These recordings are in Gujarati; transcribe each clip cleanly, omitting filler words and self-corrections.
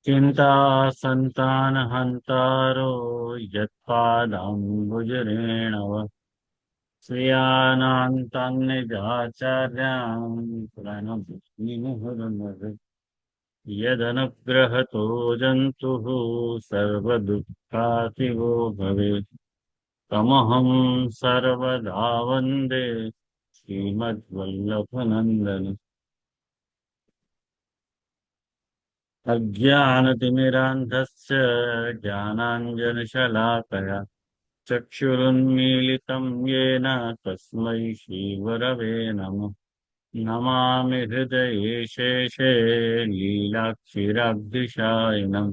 चिंता संतान हंतारो यत्पादाम्बुजरेणव श्रियानान्तान्निजाचार्यां प्रणमुहुर्मुहुः यदनुग्रहतो जन्तुः सर्वदुःखातिगो भवेत् तमहं सर्वदा वन्दे श्रीमद्वल्लभनन्दन अज्ञानतिमिरान्धस्य ज्ञानाञ्जनशलाकया चक्षुरुन्मीलितं येन तस्मै श्रीगुरवे नमः। नमामि हृदये शेषे लीलाक्षीराब्धिशायिनं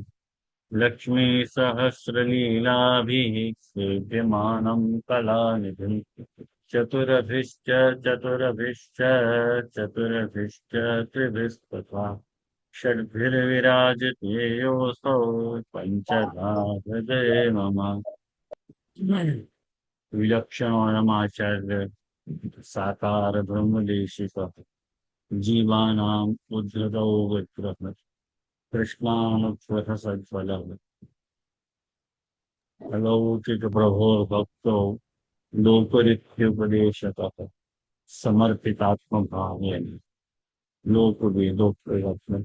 लक्ष्मीसहस्रलीलाभिः सेव्यमानं कलानिधिम् चतुरभिश्च चतुरभिश्च चतुरभिश्च त्रिभिस्तथा षड्भिर्विराजते योऽसौ पञ्चधा हृदये मम। विलक्षणोऽयमाचार्य साकार ब्रह्मदेशिकः जीवानाम् उद्धृतौ विग्रहः कृष्णानुग्रह सज्ज्वलः अलौकिकप्रभोर्भक्तौ लोकरित्युपदेशकः समर्पितात्मभावेन लोकवेदोक्तयत्नः।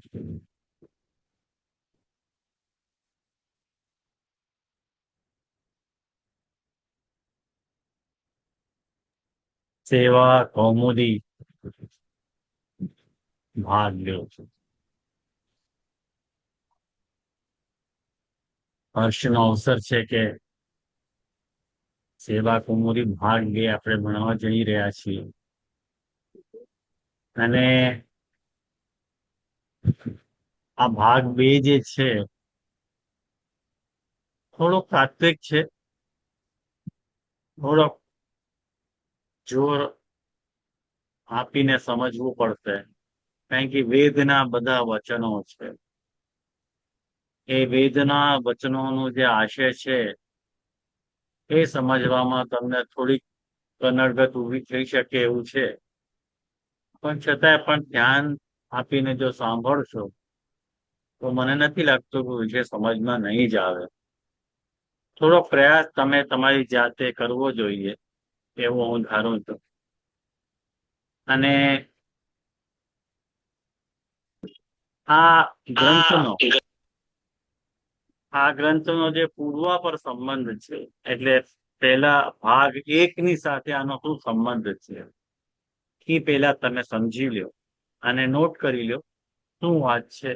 સેવા કૌમુદી ભાગ લ્યો છો। હર્ષનો અવસર છે કે સેવા કૌમુદી ભાગ 2 આપણે ભણવા જઈ રહ્યા છીએ અને આ ભાગ 2 જે છે થોડો તાત્વિક છે, થોડો જોર આપીને સમજવું પડશે કારણ કે વેદના બધા વચનો છે। એ વેદના વચનોનું જે આશય છે એ સમજવામાં તમને થોડીક કનડગત ઊભી થઈ શકે એવું છે, પણ છતાંય પણ ધ્યાન આપીને જો સાંભળશો તો મને નથી લાગતું કે વિષય સમજમાં નહીં જ આવે। થોડો પ્રયાસ તમે તમારી જાતે કરવો જોઈએ એવું હું ધારું છું। અને આ ગ્રંથનો જે પૂર્વાપર સંબંધ છે એટલે પહેલા ભાગ 1 ની સાથે આનો શું સંબંધ છે એ પહેલા તમે સમજી લ્યો અને નોટ કરી લ્યો શું વાત છે।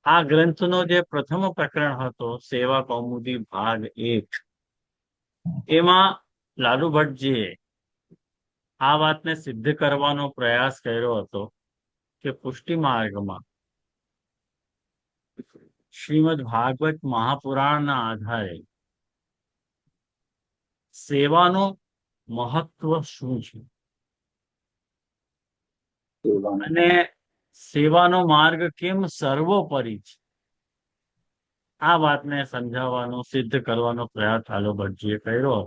આ ગ્રંથનો જે પ્રથમ પ્રકરણ હતો સેવા કૌમુદી ભાગ 1, એમાં લાલુ ભટ્ટજીએ આ વાતને સિદ્ધ કરવાનો પ્રયાસ કર્યો હતો કે પુષ્ટિ માર્ગમાં શ્રીમદ ભાગવત મહાપુરાણના આધારે સેવાનું મહત્વ શું છે અને સેવાનો માર્ગ કેમ સર્વોપરી છે, આ વાતને સમજાવવાનો સિદ્ધ કરવાનો પ્રયાસ લાલુ ભટ્ટજીએ કર્યો।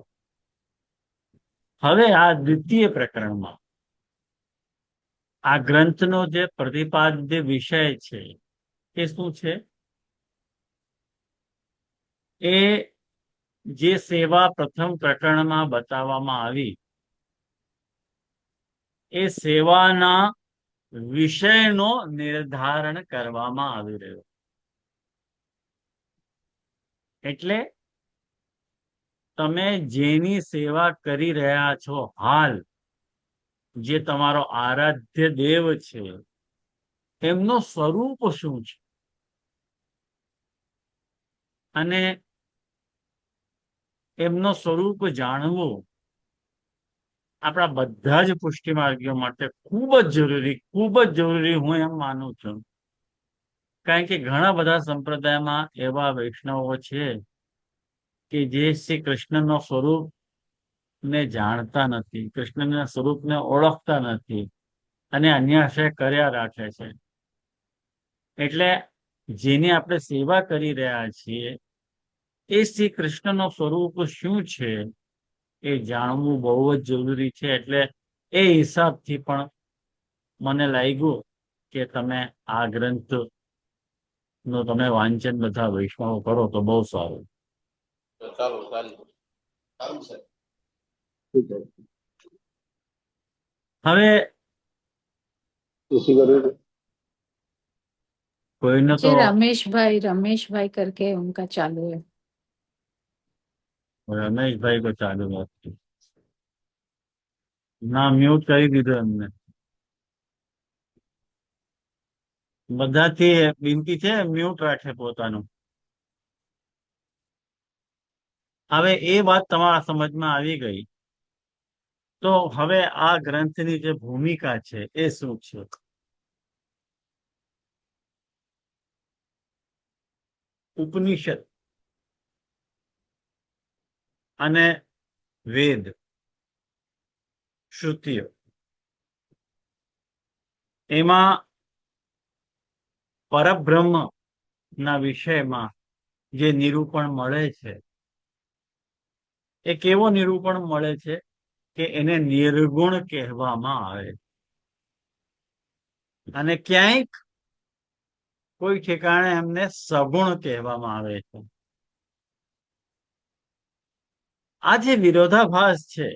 હવે આ દ્વિતીય પ્રકરણમાં આ ગ્રંથનો જે પ્રતિપાદ્ય વિષય છે એ શું છે? એ જે સેવા પ્રથમ પ્રકરણમાં બતાવવામાં આવી એ સેવાના વિષયનો નિર્ધારણ કરવામાં આવી રહ્યો। એટલે તમે જેની સેવા કરી રહ્યા છો હાલ, જે તમારો આરાધ્ય દેવ છે, એમનું સ્વરૂપ શું છે અને એમનું સ્વરૂપ જાણવું આપણા બધા જ પુષ્ટિ માર્ગીઓ માટે ખૂબ જ જરૂરી હું એમ માનું છું। કારણ કે ઘણા બધા સંપ્રદાયમાં એવા વૈષ્ણવો છે કે જે શ્રી કૃષ્ણનો સ્વરૂપ ને જાણતા નથી, કૃષ્ણના સ્વરૂપને ઓળખતા નથી અને અન્ય આશય કર્યા રાખે છે। એટલે જેની આપણે સેવા કરી રહ્યા છીએ એ શ્રી કૃષ્ણનો સ્વરૂપ શું છે એ જાણવું બહુ જ જરૂરી છે। એટલે એ હિસાબથી પણ મને લાગ્યું કે તમે આ ગ્રંથ નો તમે વાંચન બધા વૈષ્ણવો કરો તો બહુ સારું. હવે कोई तो रमेश भाई करके उनका चालू है. रमेश भाई को चालू है ना, म्यूट કરી દીધું એમને. બધાથી વિનંતી છે મ્યુટ રાખે પોતાનું. હવે એ વાત તમારા સમજમાં આવી ગઈ તો હવે આ ગ્રંથની જે ભૂમિકા છે એ શું છે? ઉપનિષદ અને વેદ, શ્રુતિઓ, એમાં પરબ્રહ્મ ના વિષયમાં જે નિરૂપણ મળે છે એ કેવો નિરૂપણ મળે છે કે એને નિર્ગુણ કહેવામાં આવે, અને ક્યાંક કોઈ ઠેકાણે એમને સગુણ કહેવામાં આવે છે. આ જે વિરોધાભાસ છે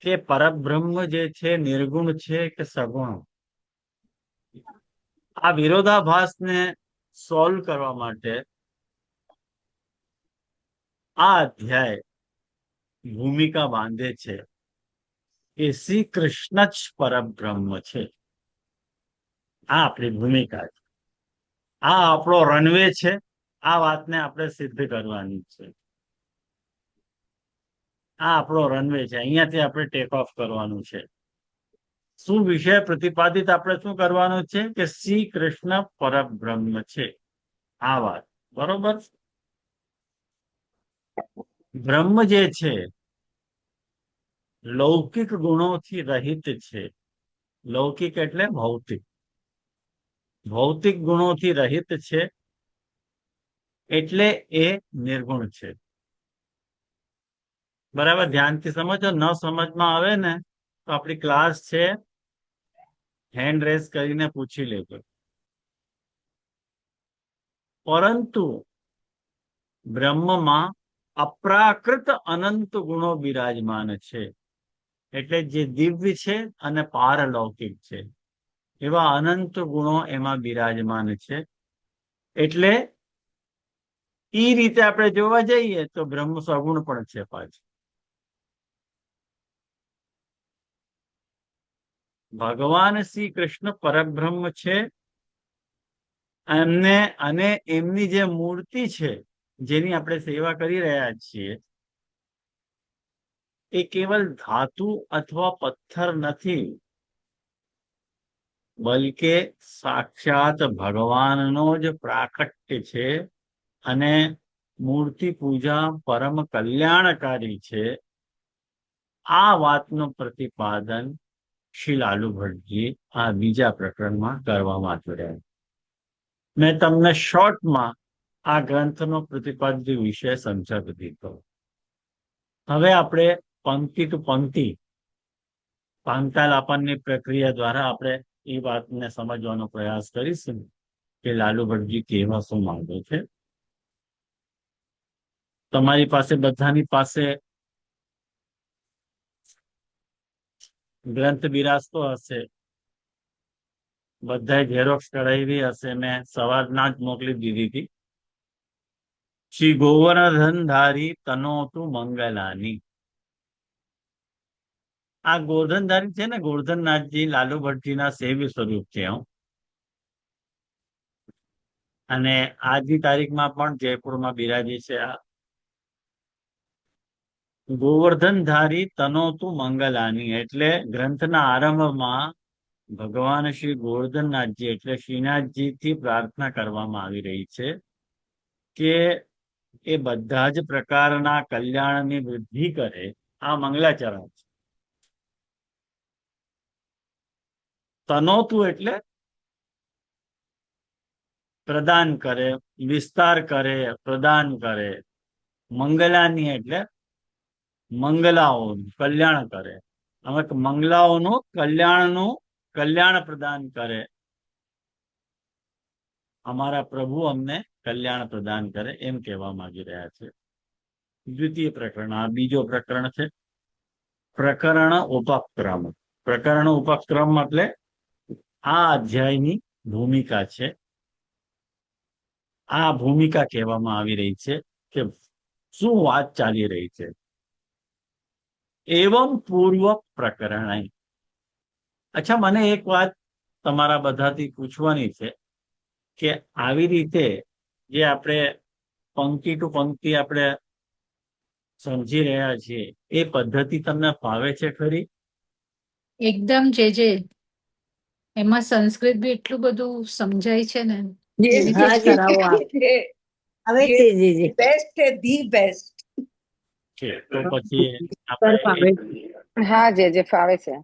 કે પરબ્રહ્મ જે છે નિર્ગુણ છે કે સગુણ, આ વિરોધાભાસને સોલ્વ કરવા માટે આ અધ્યાય ભૂમિકા બાંધે છે કે શ્રી કૃષ્ણ જ પરબ્રહ્મ છે. આ આપણી ભૂમિકા છે, આ આપણો રનવે છે. આ વાતને આપણે સિદ્ધ કરવાની છે. આ આપણો રનવે છે, અહીંયાથી આપણે ટેક ઓફ કરવાનું છે. શું વિષય પ્રતિપાદિત આપણે શું કરવાનું છે કે શ્રી કૃષ્ણ પરબ્રહ્મ છે. આ વાત બરોબર. બ્રહ્મ જે છે લૌકિક ગુણોથી રહિત છે. લૌકિક એટલે ભૌતિક, ભૌતિક ગુણોથી રહિત છે એટલે એ નિર્ગુણ છે. બરાબર, ધ્યાનથી સમજો. ન સમજમાં આવે ને તો આપણી ક્લાસ છે, હેન્ડ રેઝ કરીને પૂછી લેજો. પરંતુ બ્રહ્મમાં અપ્રાકૃત અનંત ગુણો બિરાજમાન છે. એટલે જે દિવ્ય છે અને પારલૌકિક છે એવા અનંત ગુણો એમાં બિરાજમાન છે. એટલે એ રીતે આપણે જોવા જઈએ તો બ્રહ્મ સગુણ પણ છે પાછું. ભગવાન શ્રી કૃષ્ણ પરબ્રહ્મ છે એમને, અને એમની જે મૂર્તિ છે જેની આપણે સેવા કરી રહ્યા છીએ એ કેવલ ધાતુ અથવા પથ્થર નથી, બલકે સાક્ષાત ભગવાનનો જ પ્રાકટ્ય છે. અને મૂર્તિ પૂજા પરમ કલ્યાણકારી છે. આ વાતનું પ્રતિપાદન શ્રી લાલુ ભટ્ટજી આ બીજા પ્રકરણમાં કરવા માંગી રહ્યા. મેં તમને શોર્ટમાં આ ગ્રંથનો પ્રતિપાદ્ય વિષય સમજાવી દીધો. હવે આપણે પંક્તિ ટુ પંક્તિ, પાંતાલાપનની પ્રક્રિયા દ્વારા આપણે એ વાતને સમજવાનો પ્રયાસ કરીશું કે લાલુ ભટ્ટજી કહેવા શું માંગે છે. તમારી પાસે બધાની પાસે ગ્રંથ બિરાજતો હશે, બધા ઝેરોક્સ કઢાવી હશે. મેં સવારના જ મોકલી દીધી હતી. શ્રી ગોવર્ધન ધારી તનોતુ મંગલાની. આ ગોવર્ધનધારી છે ને, ગોવર્ધનનાથજી લાલુ ભટ્ટજીના સેવ્ય સ્વરૂપ છે. અને આજની તારીખમાં પણ જયપુરમાં બિરાજી છે. આ ગોવર્ધનધારી તનોતુ મંગલાની એટલે ગ્રંથના આરંભમાં ભગવાન શ્રી ગોવર્ધનનાથજી એટલે શ્રીનાથજી થી પ્રાર્થના કરવામાં આવી રહી છે કે એ બધા જ પ્રકારના કલ્યાણની વૃદ્ધિ કરે. આ મંગલાચરણ છે. તનોતુ એટલે પ્રદાન કરે, વિસ્તાર કરે, પ્રદાન કરે. મંગલાની એટલે મંગલાઓનું કલ્યાણ કરે. હવે મંગલાઓનું કલ્યાણનું કલ્યાણ પ્રદાન કરે, અમારા પ્રભુ અમને કલ્યાણ પ્રદાન કરે, એમ કહેવા માંગી રહ્યા છે. દ્વિતીય પ્રકરણ, આ બીજો પ્રકરણ છે. પ્રકરણ ઉપક્રમ. પ્રકરણ ઉપક્રમ એટલે આ અધ્યાયની ભૂમિકા છે. આ ભૂમિકા કહેવામાં આવી રહી છે કે શું વાત ચાલી રહી છે. એવમ પૂર્વ પ્રકરણ. અચ્છા, મને એક વાત તમારા બધાથી પૂછવાની છે કે આવી રીતે જે આપણે પંક્તિ ટુ પંક્તિ આપણે સમજી રહ્યા છીએ, એ પદ્ધતિ તમને ફાવે છે ખરી? એકદમ જે એમાં સંસ્કૃત બી એટલું બધું સમજાય છે ને, ये એવી રીતે જ કરાવો આપ. હવે ये છે જીજી बेस्ट है, दी बेस्ट. છે તો પછી આપણે હા જે ફાવે છે.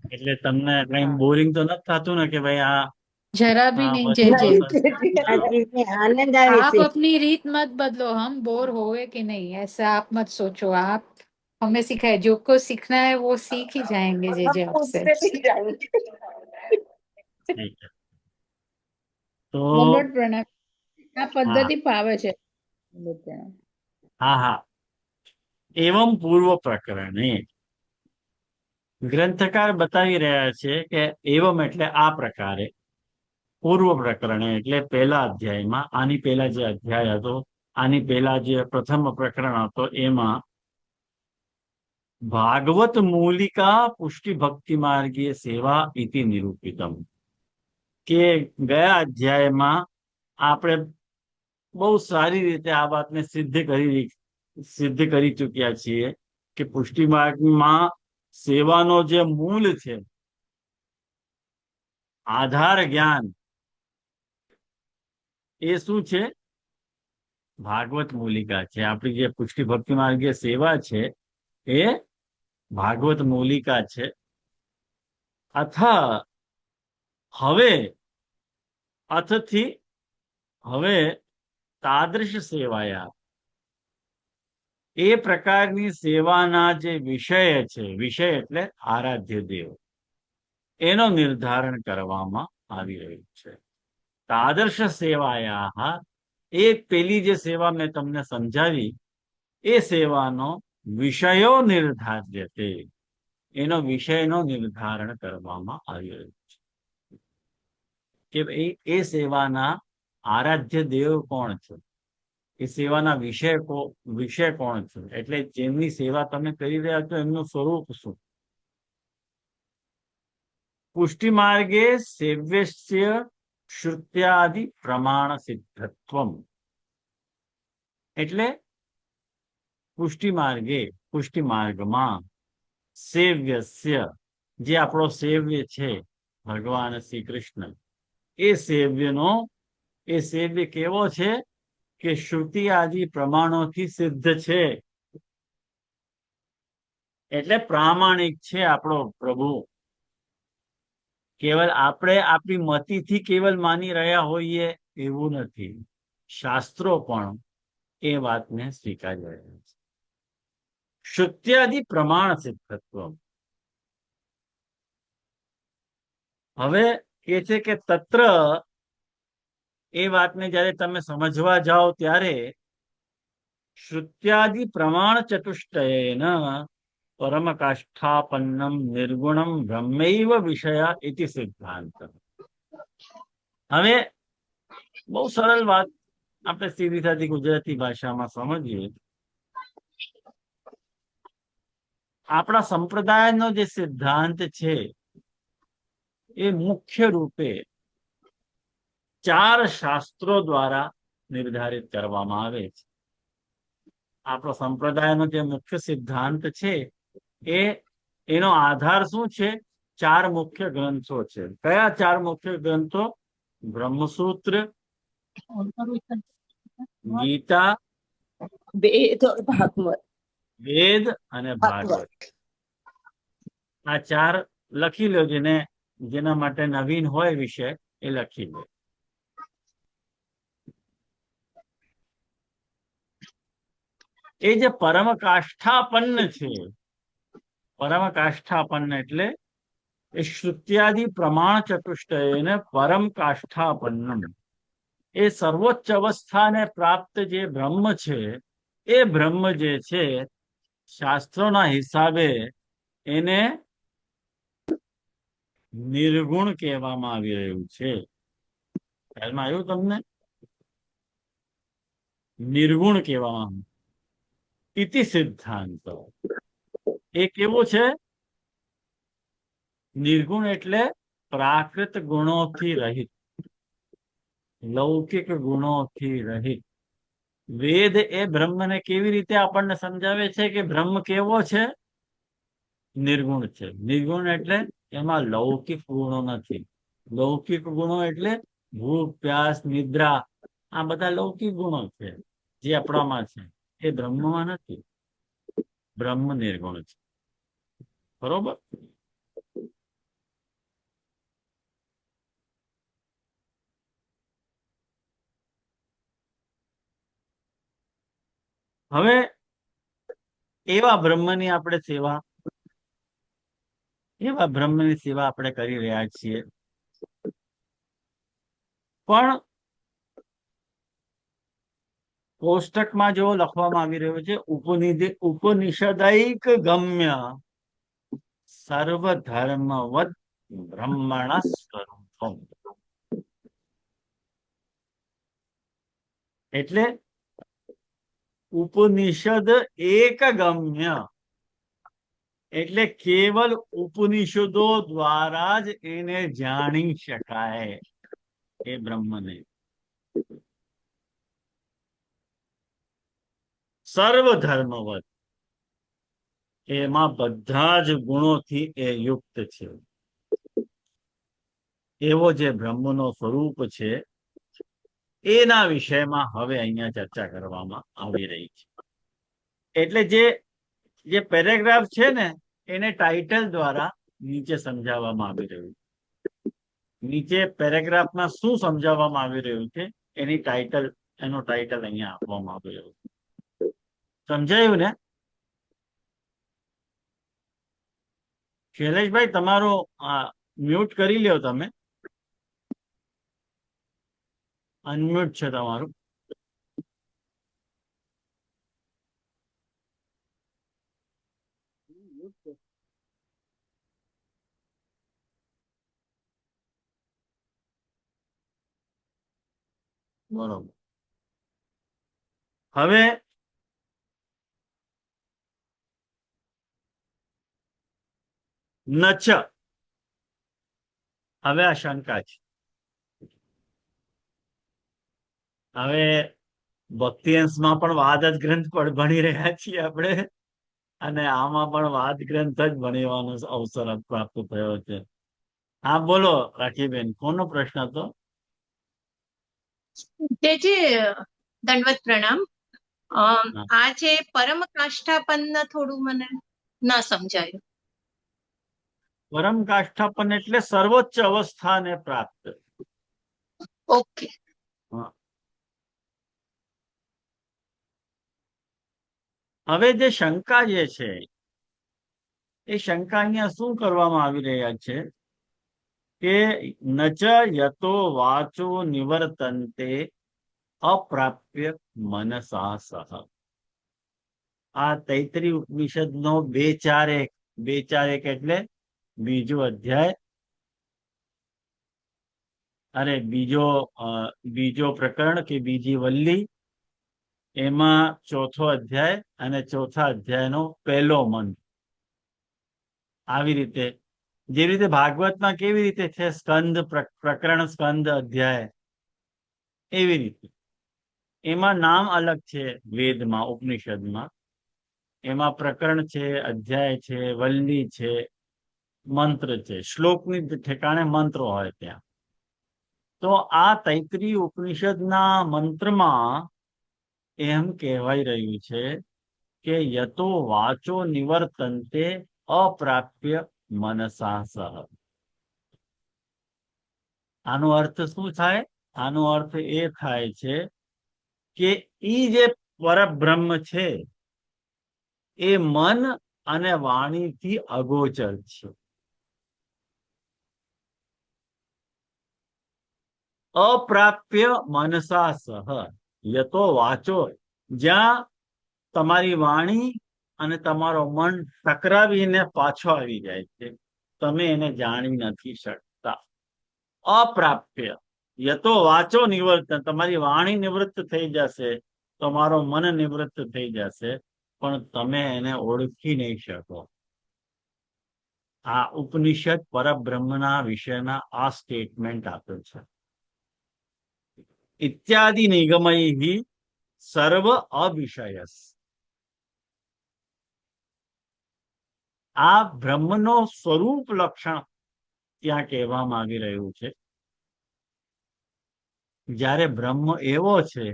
એટલે તમને કઈ બોરિંગ તો નથી થતું ને કે ભાઈ આ जरा भी हाँ, नहीं बस जे वो जे संस्कृत। हाँ, આનંદ આવે आप છે. अपनी रीत मत बदलो, हम बोर होए कि नहीं ऐसा आप मत सोचो। आप हमें सिखाए, जो को सीखना है वो सीख ही जाएंगे जे हम आपसे। उससे भी जाएंगे. ठीक है। तो દંડવત પ્રણામ. આ हाँ પદ્ધતિ ફાવે છે. દંડવત પ્રણામ. हाँ हाँ, એવમ પૂર્વ પ્રકરણે ગ્રંથકાર બતાવી રહ્યા છે કે એવમ એટલે આ પ્રકારે, પૂર્વ પ્રકરણે એટલે પહેલા અધ્યાયમાં, આની પહેલા જે અધ્યાય હતો, આની પહેલા જે પ્રથમ પ્રકરણ હતો, એમાં ભાગવત મૂલિકા પુષ્ટિ ભક્તિ માર્ગીય સેવા ઇતિ નિરૂપિતમ, કે ગયા અધ્યાયમાં આપણે બહુ સારી રીતે આ વાતને સિદ્ધ કરી ચૂક્યા છીએ કે પુષ્ટિ માર્ગમાં સેવાનો જે મૂળ છે, આધાર જ્ઞાન, એ શું છે? ભાગવત મૂલિકા છે. આપણી જે પુષ્ટિ ભક્તિ માર્ગીય સેવા છે એ ભાગવત મૂલિકા છે. અથ હવે, અથથી હવે તાદૃશ સેવાયા, એ પ્રકારની સેવાના જે વિષય છે, વિષય એટલે આરાધ્ય દેવ, એનો નિર્ધારણ કરવામાં આવી રહ્યું છે. તાદર્શ સેવાયા, એ પેલી જે સેવા મેં તમને સમજાવી, એ સેવાનો વિષયો નિર્ધાર્ય છે, એનો વિષયનો નિર્ધારણ કરવામાં આવી રહ્યું છે કે એ સેવાના આરાધ્ય દેવ કોણ છે, એ સેવાના વિષય કોણ છે, એટલે જેમની સેવા તમે કરી રહ્યા છો એમનું સ્વરૂપ શું. પુષ્ટિ માર્ગે સેવ્યસ્ય શ્રુત્યાદિ પ્રમાણ સિદ્ધત્વમ, એટલે પુષ્ટિ માર્ગમાં સેવ્યસ્ય, જે આપણો સેવ્ય છે ભગવાન શ્રી કૃષ્ણ, એ સેવ્ય કેવો છે કે શ્રુતિ આદિ પ્રમાણોથી સિદ્ધ છે, એટલે પ્રામાણિક છે આપણો પ્રભુ. કેવલ આપણે આપણી મતિથી કેવલ માની રહ્યા હોઈએ એવું નથી, શાસ્ત્રો પણ એ વાતને સ્વીકારી રહ્યા છે. શ્રુત્યાદિ પ્રમાણ સિદ્ધત્વ. હવે એ છે કે તત્ર, એ વાતને જ્યારે તમે સમજવા જાઓ ત્યારે શ્રુત્યાદિ પ્રમાણ ચતુષ્ટયેન પરમ કાષ્ઠાપન્નમ નિર્ગુણમ બ્રહ્મૈવ વિષય ઇતિ સિદ્ધાંત. હવે બહુ સરળ વાત આપણે સીધી સાદી ગુજરાતી ભાષામાં સમજીએ. આપણા સંપ્રદાયનો જે સિદ્ધાંત છે એ મુખ્ય રૂપે 4 શાસ્ત્રો દ્વારા નિર્ધારિત કરવામાં આવે છે. આપણો સંપ્રદાયનો જે મુખ્ય સિદ્ધાંત છે એનો આધાર શું છે? 4 મુખ્ય ગ્રંથો છે. કયા 4 મુખ્ય ગ્રંથો? બ્રહ્મસૂત્ર, ગીતા, वेद और भागवत. વેદ અને ભાગવત. આ 4 લખી લો, જેના માટે નવીન હોય વિષય એ લખી લો. એ જે પરમ કાષ્ઠાપન્ન છે, પરમ કાષ્ઠાપન્ન એટલે એ શ્રુત્યાદિ પ્રમાણ ચતુષ્ટયને પરમ કાષ્ઠાપન્નમ, એ સર્વોચ્ચ અવસ્થાને પ્રાપ્ત જે બ્રહ્મ છે, એ બ્રહ્મ જે છે શાસ્ત્રોના હિસાબે એને નિર્ગુણ કહેવામાં આવી રહ્યું છે. ખ્યાલમાં આવ્યું તમને? નિર્ગુણ કહેવામાં ઇતિ સિદ્ધાંત. એ કેવું છે? નિર્ગુણ એટલે પ્રાકૃત ગુણોથી રહિત, લૌકિક ગુણોથી રહિત. વેદ એ બ્રહ્મને કેવી રીતે આપણને સમજાવે છે કે બ્રહ્મ કેવો છે? નિર્ગુણ છે. નિર્ગુણ એટલે એમાં લૌકિક ગુણો નથી. લૌકિક ગુણો એટલે ભૂખ, પ્યાસ, નિદ્રા, આ બધા લૌકિક ગુણો છે જે આપણામાં છે, એ બ્રહ્મમાં નથી. બ્રહ્મ નિર્ગુણ છે. બરોબર? હવે એવા બ્રહ્મની આપણે સેવા, એવા બ્રહ્મની સેવા આપણે કરી રહ્યા છીએ. પણ કોષ્ટકમાં જો લખવામાં આવી રહ્યું છે, ઉપનિષદૈક ગમ્ય સર્વધર્મવદ બ્રહ્મણ સ્વરૂપમ. એટલે ઉપનિષદ એક ગમ્ય એટલે કેવલ ઉપનિષદો દ્વારા જ એને જાણી શકાય એ બ્રહ્મને. સર્વધર્મવદ, એમાં બધા જ ગુણોથી એ યુક્ત છે. એવો જે બ્રહ્મનો સ્વરૂપ છે, એના વિષયમાં હવે અહીંયા ચર્ચા કરવામાં આવી રહી છે. એટલે જે પેરેગ્રાફ છે ને, એને ટાઇટલ દ્વારા નીચે સમજાવવામાં આવી રહ્યું છે. નીચે પેરેગ્રાફમાં શું સમજાવવામાં આવી રહ્યું છે એનો ટાઇટલ અહીંયા આપવામાં આવી રહ્યું છે. સમજાયું ને? શૈલેષભાઈ, તમારો મ્યુટ કરી લ્યો. તમે અનમ્યુટ છે તમારું. બરોબર. હવે નચ, હવે આ શંકા છે. હવે ભક્તિ અંશમાં પણ વાદ જ ગ્રંથ પણ ભણી રહ્યા છીએ આપણે, અને આમાં પણ વાદ ગ્રંથ જ ભણવાનો અવસર પ્રાપ્ત થયો છે. હા, બોલો રાખીબેન, કોનો પ્રશ્ન હતો? જે દંડવત પ્રણામ. આ જે પરમ કાષ્ઠાપન્ન થોડું મને ના સમજાયું. પરમ કાષ્ઠાપન એટલે સર્વોચ્ચ અવસ્થાને પ્રાપ્ત. ઓકે. હવે જે શંકા જે છે, એ શંકા અહીંયા શું કરવામાં આવી રહ્યા છે કે નચ યતો વાચો નિવર્તન્તે અપ્રાપ્ય મનસા સહ. આ તૈત્રી ઉપનિષદ નો 2:4:1 એટલે બીજો અધ્યાય, અરે બીજો પ્રકરણ કે બીજી વલ્લી, એમાં ચોથો અધ્યાય અને ચોથા અધ્યાયનો પહેલો મંત્ર. આવી રીતે જે રીતે ભાગવતમાં કેવી રીતે છે સ્કંદ પ્રકરણ, સ્કંદ, અધ્યાય, એવી રીતે એમાં નામ અલગ છે. વેદમાં, ઉપનિષદમાં એમાં પ્રકરણ છે, અધ્યાય છે, વલ્લી છે, મંત્ર છે. શ્લોકની ઠેકાણે મંત્રો હોય ત્યાં. તો આ તૈત્રી ઉપનિષદના મંત્રમાં એમ કહેવાય રહ્યું છે કે યતો વાચો નિવર્તન્તે અપ્રાપ્ય મનસા સહ. આનો અર્થ શું થાય? આનો અર્થ એ થાય છે કે ઈ જે પરબ્રહ્મ છે એ મન અને વાણીથી અગોચર છે. અપ્રાપ્ય મનસા સહ યતો વાચો, જ્યાં તમારી વાણી અને તમારો મન ટકરાવીને પાછો આવી જાય છે, તમે એને જાણી નથી શકતા. અપ્રાપ્ય યતો વાચો નિવર્તન, તમારી વાણી નિવૃત્ત થઈ જશે, તમારો મન નિવૃત્ત થઈ જશે, પણ તમે એને ઓળખી નહીં શકો. આ ઉપનિષદ પરબ્રહ્મના વિષયના આ સ્ટેટમેન્ટ આપે છે. ઇત્યાદિ નિગમૈ સર્વ અવિષયસ. આ બ્રહ્મનો સ્વરૂપ લક્ષણ ત્યાં કહેવામાં આવી રહ્યું છે. જ્યારે બ્રહ્મ એવો છે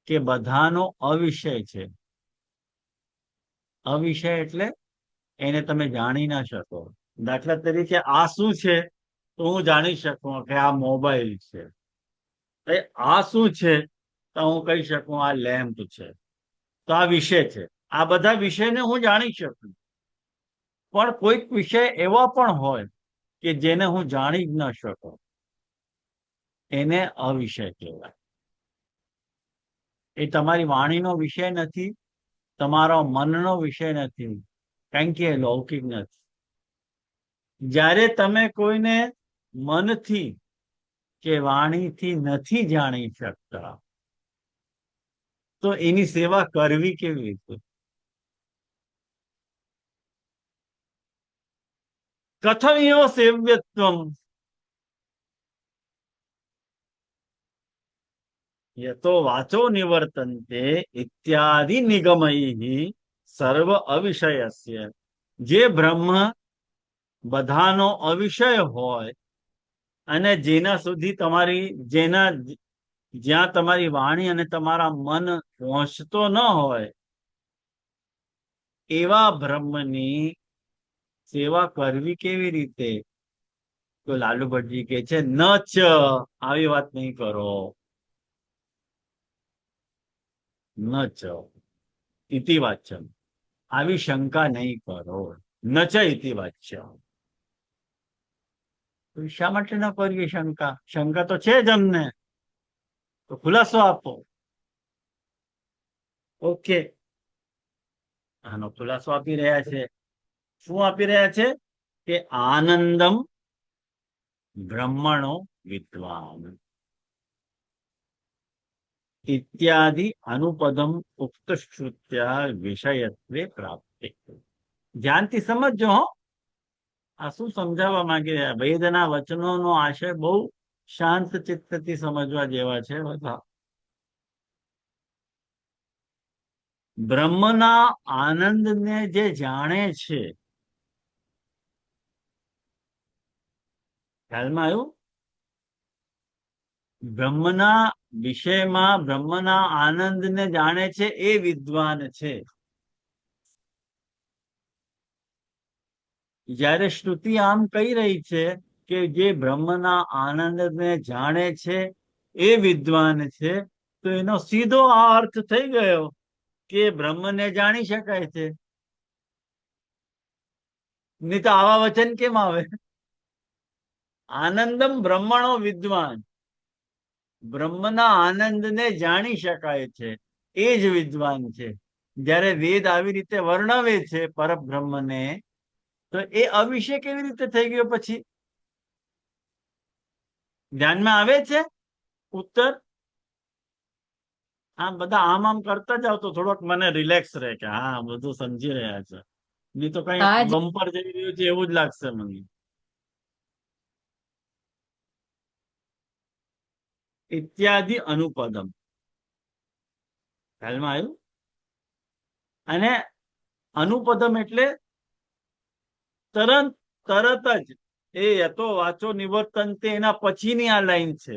કે બધાનો અવિષય છે. અવિષય એટલે એને તમે જાણી ના શકો. દાખલા તરીકે આ શું છે તો હું જાણી શકું કે આ મોબાઈલ છે. આ શું છે તો હું કહી શકું આ લેમ્પ છે. તો આ વિષય છે. આ બધા વિષયને હું જાણી શકું, પણ કોઈક વિષય એવા પણ હોય કે જેને હું જાણી જ ન શકું, એને અવિષય કહેવાય. એ તમારી વાણીનો વિષય નથી, તમારો મનનો વિષય નથી, કારણ કે એ લૌકિક નથી. જ્યારે તમે કોઈને મનથી કે વાણીથી નથી જાણી શકતા, તો એની સેવા કરવી કેવી રીતે? કથમિયો સેવ્યત્વમ યતો વાચો નિવર્તન્તે ઇત્યાદિ નિગમૈ સર્વ અવિષયસ્ય. જે બ્રહ્મ બધાનો અવિષય હોય અને જેના સુધી જ્યાં તમારી વાણી અને તમારા મન પહોંચતો ન હોય, એવા બ્રહ્મની સેવા કરવી કેવી રીતે? તો લાલુ ભટ્ટજી કે છે ન ચ, આવી વાત નહીં કરો. ન ચ ઇતિ વાચ્યમ, આવી શંકા નહીં કરો. ન ચ ઇતિ વાચ્યમ. શા માટે ન કરીએ શંકા? શંકા તો છે જ અમને, તો ખુલાસો આપો. ઓકે, આનો ખુલાસો આપી રહ્યા છે. શું આપી રહ્યા છે? કે આનંદમ બ્રહ્મણો વિદ્વાન ઇત્યાદિ અનુપદમ ઉક્ત શ્રુત્યા વિષયત્વે પ્રાપ્તિ. ધ્યાનથી સમજજો હો, આ શું સમજાવવા માંગી રહ્યા? વેદના વચનોનો આશય બહુ શાંત ચિત્તથી સમજવા જેવા છે બધા. બ્રહ્મના આનંદને જે જાણે છે, ખ્યાલમાં આવ્યું? બ્રહ્મના વિષયમાં બ્રહ્મના આનંદને જાણે છે એ વિદ્વાન છે. જ્યારે શ્રુતિ આમ કહી રહી છે કે જે બ્રહ્મના આનંદને જાણે છે એ વિદ્વાન છે, તો એનો સીધો આ અર્થ થઈ ગયો કે બ્રહ્મને જાણી શકાય છે. નહીં તો આવા વચન કેમ આવે? આનંદમ બ્રહ્મણો વિદ્વાન, બ્રહ્મના આનંદને જાણી શકાય છે એ જ વિદ્વાન છે. જ્યારે વેદ આવી રીતે વર્ણવે છે પરબ્રહ્મને, તો એ અવિષય કેવી રીતે થઈ ગયો પછી? ધ્યાનમાં આવે છે ઉત્તર? આ બધા આમ કરતા જાવ તો થોડોક મને રિલેક્સ રહે કે હા બધું સમજી રહ્યા છે. નહીં તો કઈ હા બમ્પર જઈ રહ્યું છે એવું જ લાગશે મને. ઇત્યાદિ અનુપદમ, ખ્યાલમાં આવ્યું? અને અનુપદમ એટલે તરત જ એ યતો વાચો નિવર્તન્તે, એના પછીની આ લાઈન છે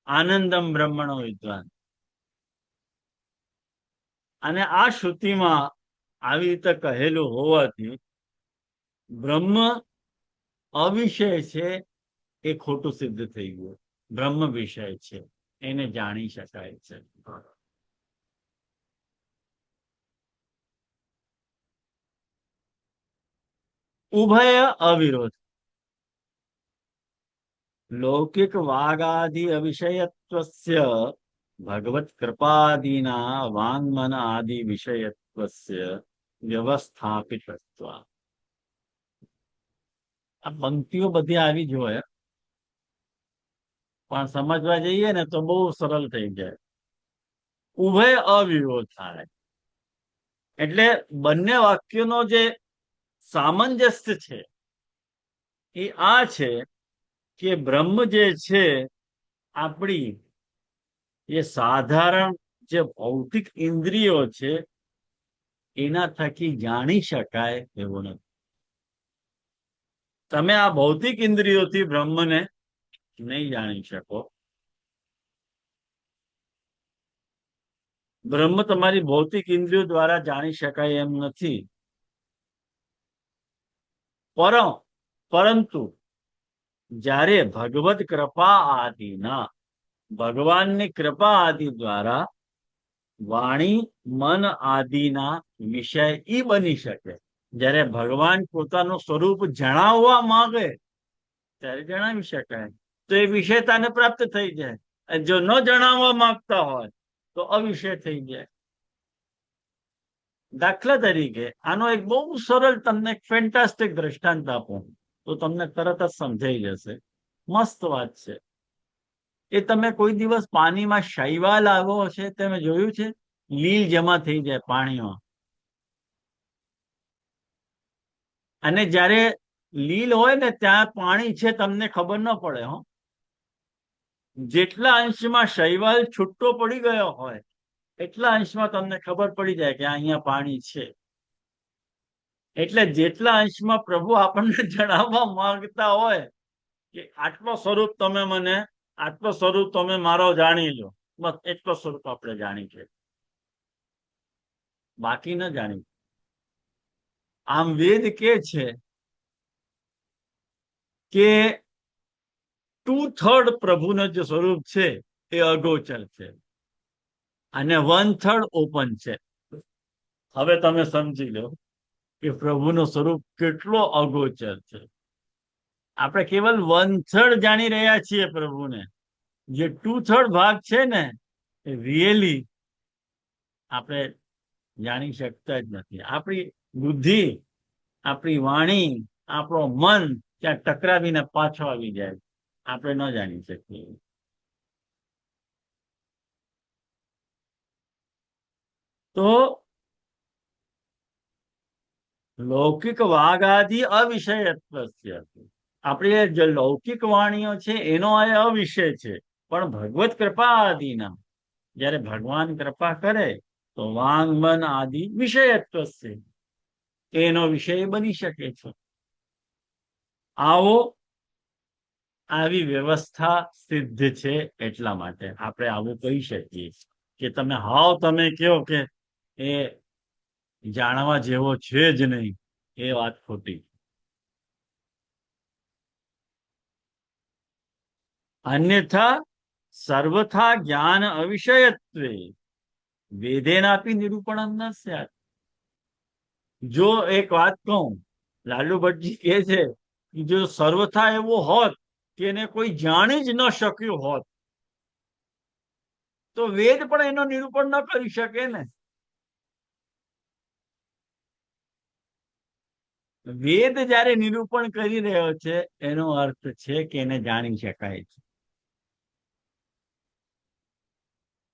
આનંદમ બ્રહ્મણો વિદ્વાન. અને આ શ્રુતિમાં આવી રીતે કહેલું હોવાથી બ્રહ્મ અવિષય છે એ ખોટું સિદ્ધ થઈ ગયું. બ્રહ્મ વિષય છે, એને જાણી શકાય છે. ઉભય અવિરોધ. લૌકિક વાગાદિ અવિષયત્વસ્ય ભગવત કૃપાદિના વાંગમન આદિ વિષયત્વસ્ય વ્યવસ્થાપિતત્વ. આ પંક્તિઓ બધી આવી જોઈએ, પણ સમજવા જઈએ ને તો બહુ સરળ થઈ જાય. ઉભય અવિરોધ થાય. એટલે બંને વાક્યોનો જે સામંજસ્ય છે એ આ છે કે બ્રહ્મ જે છે આપણી એ સાધારણ જે ભૌતિક ઇન્દ્રિયો છે એના થકી જાણી શકાય એવું નથી. તમે આ ભૌતિક ઇન્દ્રિયોથી બ્રહ્મને નહીં જાણી શકો. બ્રહ્મ તમારી ભૌતિક ઇન્દ્રિયો દ્વારા જાણી શકાય એમ નથી. પરંતુ જ્યારે ભગવત કૃપા આદિના ભગવાનની કૃપા આદિ દ્વારા વાણી મન આદિના વિષય ઈ બની શકે. જ્યારે ભગવાન પોતાનું સ્વરૂપ જણાવવા માંગે ત્યારે જણાવી શકાય, તો એ વિષયતાને પ્રાપ્ત થઈ જાય. જો ન જણાવવા માંગતા હોય તો અવિષય થઈ જાય. દાખલા તરીકે આનો એક બહુ સરળ તમને ફેન્ટાસ્ટિક દ્રષ્ટાંત આપું તો તમને તરત જ સમજાઈ જશે. મસ્ત વાત છે. એ તમે કોઈ દિવસ પાણીમાં શૈવાલ આવ્યો હશે, તમે જોયું છે? લીલ જમા થઈ જાય પાણીમાં, અને જ્યારે લીલ હોય ને ત્યાં પાણી છે તમને ખબર ન પડે. જેટલા અંશમાં શૈવાલ છૂટો પડી ગયો હોય એટલા અંશમાં તમને ખબર પડી જાય કે અહીંયા પાણી છે. એટલે જેટલા અંશમાં પ્રભુ આપણને જણાવવા માંગતા હોય કે આટલો સ્વરૂપ તમે મને, આટલો સ્વરૂપ તમે મારો જાણી લો, બસ એટલો સ્વરૂપ આપણે જાણી છે, બાકી ન જાણી. આમ વેદ કે છે કે 2/3 પ્રભુનું જે સ્વરૂપ છે એ અગોચર છે અને 1/3 ઓપન છે. હવે તમે સમજી લો કે પ્રભુનું સ્વરૂપ કેટલો અગોચર છે. આપણે કેવલ 1/3 જાણી રહ્યા છીએ પ્રભુને. જે 2/3 ભાગ છે ને એ રિયલી આપણે જાણી શકતા જ નથી. આપણી બુદ્ધિ, આપણી વાણી, આપણો મન ત્યાં ટકરાવીને પાછો આવી જાય, આપણે ન જાણી શકીએ. તો લૌકિક વાગાદિ અવિષયત્વ, આપણી જે લૌકિક વાણીઓ છે એનો આ અવિષય છે. પણ ભગવત કૃપા આદિના જયારે ભગવાન કૃપા કરે તો વાંગ મન આદિ વિષયત્વ છે, એનો વિષય બની શકે છે. આવી વ્યવસ્થા સિદ્ધ છે. એટલા માટે આપણે આવું કહી શકીએ કે તમે તમે કહો કે એ જાણવા જેવો છે જ નહીં, એ વાત ખોટી. અન્યથા સર્વથા જ્ઞાન અવિષયત્વે વેદેનાપી નિરૂપણ ન સ્યાત. જો એક વાત કહું, લાલુ ભટ્ટજી કહે છે કે જો સર્વથા એવો હોત કે એને કોઈ જાણી જ ન શક્યું હોત તો વેદ પણ એનો નિરૂપણ ન કરી શકે ને. વેદ જયારે નિરૂપણ કરી રહ્યો છે એનો અર્થ છે કે એને જાણી શકાય છે.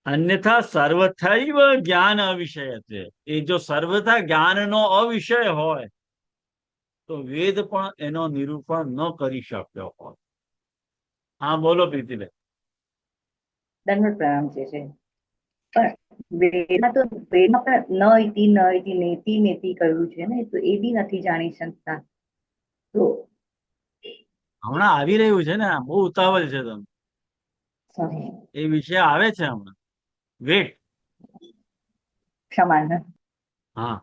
અન્યથા સર્વથૈવ જ્ઞાન અવિષય છે. એ જો સર્વથા જ્ઞાનનો અવિષય હોય તો વેદ પણ એનો નિરૂપણ ન કરી શક્યો હોય. હા બોલો પ્રીતિબેન. દંડ પ્રણામ છે. પણ વેદમાં તો વેદમાં પણ ન ઇતિ ન ઇતિ નેતિ નેતિ કહ્યું છે ને, તો એ બી નથી જાણી શકતા. તો હમણાં આવી રહ્યું છે ને, બહુ ઉતાવળ છે તમે. sorry, એ વિષય આવે છે હમણાં. વેટ. ક્ષમા ને. હા.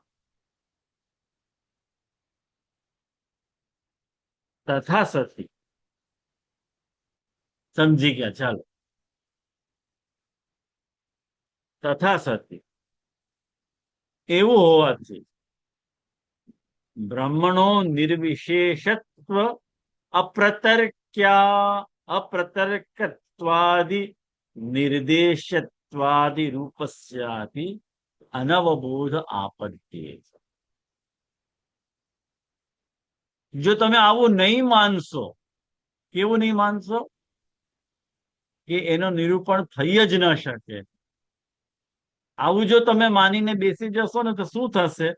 તથા સતી સમજી ગયા. ચાલો. તથા સતી એવું હોવાથી બ્રહ્મણો નિર્વિશેષત્વ અપ્રતર્ક્યા અપ્રતર્કત્વાદિ નિર્દેશત્વાદિ રૂપસ્યાપી અનવબોધ આપત્તિ. જો તમે આવું નહીં માનશો, કેવું નહીં માનશો? કે એનું નિરૂપણ થઈ જ ન શકે. આવું જો તમે માનીને બેસી જશો ને તો શું થશે?